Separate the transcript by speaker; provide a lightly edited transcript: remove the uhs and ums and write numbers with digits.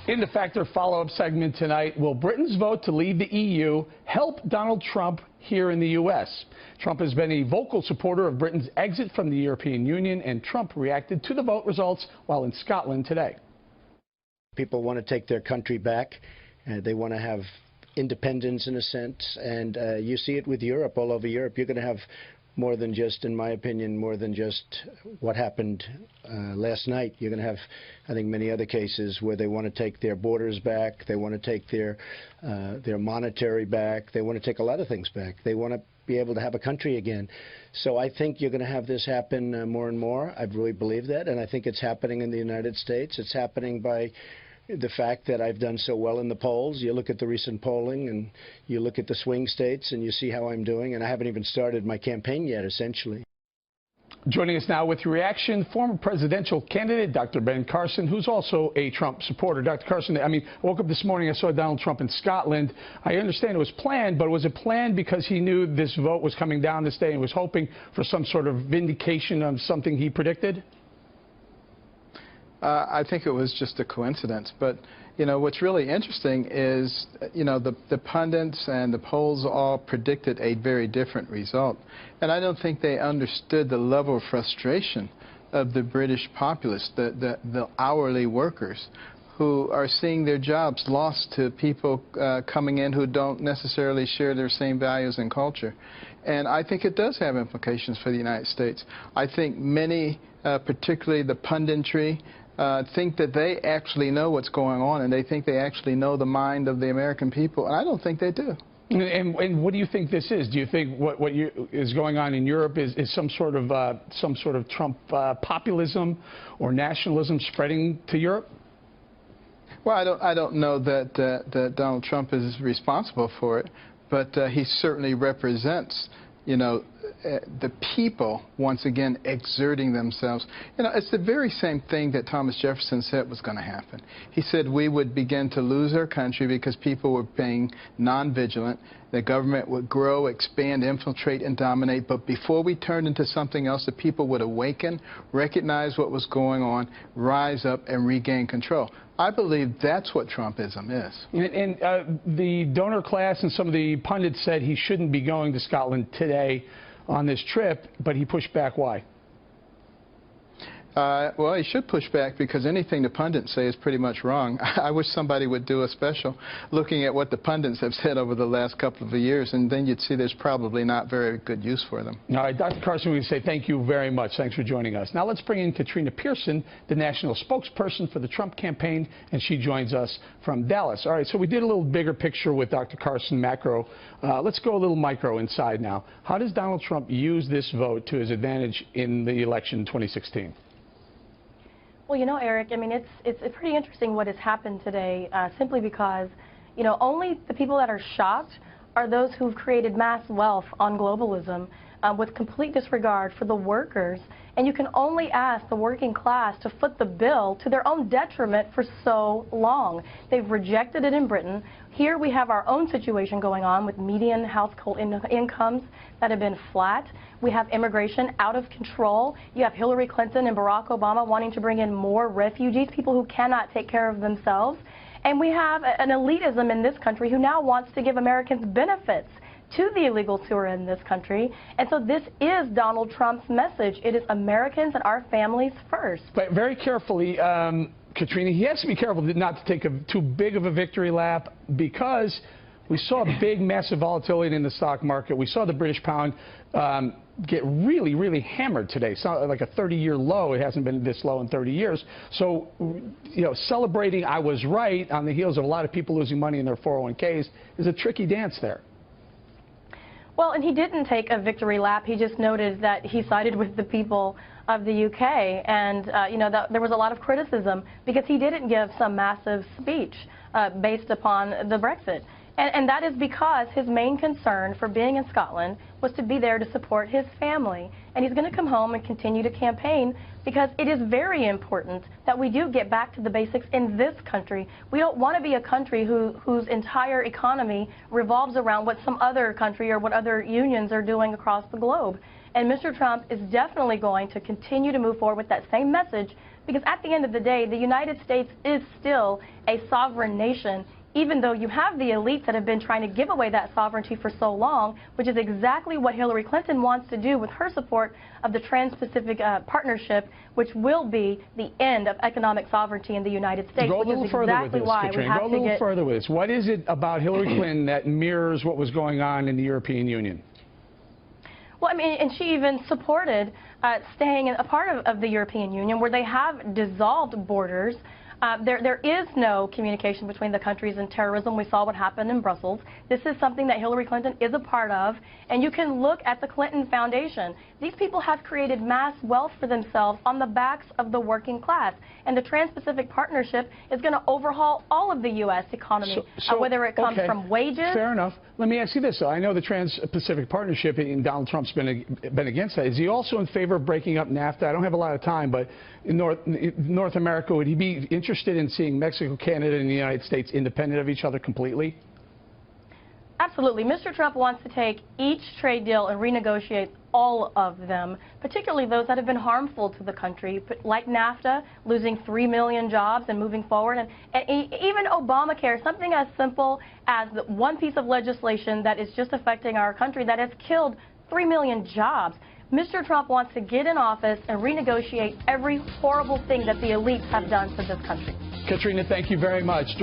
Speaker 1: In the Factor follow-up segment tonight, will Britain's vote to leave the EU help Donald Trump here in the U.S.? Trump has been a vocal supporter of Britain's exit from the European Union, and Trump reacted to the vote results while in Scotland today.
Speaker 2: People want to take their country back. They want to have independence in a sense, and you see it with Europe, all over Europe. You're going to have more than just, in my opinion, more than just what happened last night. You're going to have, I think, many other cases where they want to take their borders back. They want to take their monetary back. They want to take a lot of things back. They want to be able to have a country again. So I think you're going to have this happen more and more. I really believe that, and I think it's happening in the United States. It's happening by the fact that I've done so well in the polls. You look at the recent polling and you look at the swing states and you see how I'm doing, and I haven't even started my campaign yet, essentially.
Speaker 1: Joining us now with your reaction, former presidential candidate Dr. Ben Carson, who's also a Trump supporter. Dr. Carson, I woke up this morning, I saw Donald Trump in Scotland. I understand it was planned, but was it planned because he knew this vote was coming down this day and was hoping for some sort of vindication of something he predicted?
Speaker 3: I think it was just a coincidence. But, you know, what's really interesting is, you know, the pundits and the polls all predicted a very different result. And I don't think they understood the level of frustration of the British populace, the hourly workers, who are seeing their jobs lost to people coming in who don't necessarily share their same values and culture. And I think it does have implications for the United States. I think many, particularly the punditry, think that they actually know what's going on, and they think they actually know the mind of the American people, and I don't think they do.
Speaker 1: And what do you think this is? Do you think what is going on in Europe is some sort of Trump populism or nationalism spreading to Europe?
Speaker 3: Well, I don't know that Donald Trump is responsible for it, but he certainly represents, you know, the people, once again, exerting themselves. You know, it's the very same thing that Thomas Jefferson said was going to happen. He said we would begin to lose our country because people were being non-vigilant. The government would grow, expand, infiltrate, and dominate. But before we turned into something else, the people would awaken, recognize what was going on, rise up, and regain control. I believe that's what Trumpism is.
Speaker 1: And the donor class and some of the pundits said he shouldn't be going to Scotland today on this trip, but he pushed back. Why?
Speaker 3: Well, he should push back because anything the pundits say is pretty much wrong. I wish somebody would do a special looking at what the pundits have said over the last couple of years, and then you'd see there's probably not very good use for them.
Speaker 1: All right, Dr. Carson, we say thank you very much. Thanks for joining us. Now let's bring in Katrina Pearson, the national spokesperson for the Trump campaign, and she joins us from Dallas. All right, so we did a little bigger picture with Dr. Carson, macro. Let's go a little micro inside now. How does Donald Trump use this vote to his advantage in the election in 2016?
Speaker 4: Well, you know, Eric, I mean, it's pretty interesting what has happened today, simply because, you know, only the people that are shocked are those who've created mass wealth on globalism with complete disregard for the workers. And you can only ask the working class to foot the bill to their own detriment for so long. They've rejected it in Britain. Here we have our own situation going on with median household incomes that have been flat. We have immigration out of control. You have Hillary Clinton and Barack Obama wanting to bring in more refugees, people who cannot take care of themselves. And we have an elitism in this country who now wants to give Americans benefits to the illegals who are in this country. And so this is Donald Trump's message. It is Americans and our families first.
Speaker 1: But very carefully, Katrina, he has to be careful not to take too big of a victory lap, because we saw big, massive volatility in the stock market. We saw the British pound get really, really hammered today. It's not like a 30-year low. It hasn't been this low in 30 years. So, you know, celebrating I was right on the heels of a lot of people losing money in their 401ks is a tricky dance there.
Speaker 4: Well, and he didn't take a victory lap. He just noted that he sided with the people of the UK. And, you know, there was a lot of criticism because he didn't give some massive speech based upon the Brexit. And that is because his main concern for being in Scotland was to be there to support his family. And he's going to come home and continue to campaign because it is very important that we do get back to the basics in this country. We don't want to be a country whose entire economy revolves around what some other country or what other unions are doing across the globe. And Mr. Trump is definitely going to continue to move forward with that same message Because at the end of the day, the United States is still a sovereign nation, even though you have the elites that have been trying to give away that sovereignty for so long, which is exactly what Hillary Clinton wants to do with her support of the Trans-Pacific Partnership, which will be the end of economic sovereignty in the United States,
Speaker 1: Go a
Speaker 4: which
Speaker 1: little
Speaker 4: is
Speaker 1: further
Speaker 4: exactly
Speaker 1: with this,
Speaker 4: why we
Speaker 1: Katrina.
Speaker 4: have
Speaker 1: Go a
Speaker 4: to
Speaker 1: little
Speaker 4: get...
Speaker 1: further with this. What is it about Hillary Clinton that mirrors what was going on in the European Union?
Speaker 4: Well, I mean, and she even supported staying a part of the European Union, where they have dissolved borders. There is no communication between the countries in terrorism. We saw what happened in Brussels. This is something that Hillary Clinton is a part of, and you can look at the Clinton Foundation. These people have created mass wealth for themselves on the backs of the working class, and the Trans-Pacific Partnership is going to overhaul all of the U.S. economy, whether it comes from wages.
Speaker 1: Fair enough. Let me ask you this, though. I know the Trans-Pacific Partnership, and Donald Trump's been against that. Is he also in favor of breaking up NAFTA? I don't have a lot of time, but in North America, would he be interested in seeing Mexico, Canada, and the United States independent of each other completely?
Speaker 4: Absolutely. Mr. Trump wants to take each trade deal and renegotiate all of them, particularly those that have been harmful to the country, like NAFTA, losing 3 million jobs and moving forward, and even Obamacare, something as simple as one piece of legislation that is just affecting our country that has killed 3 million jobs. Mr. Trump wants to get in office and renegotiate every horrible thing that the elites have done to this country.
Speaker 1: Katrina, thank you very much.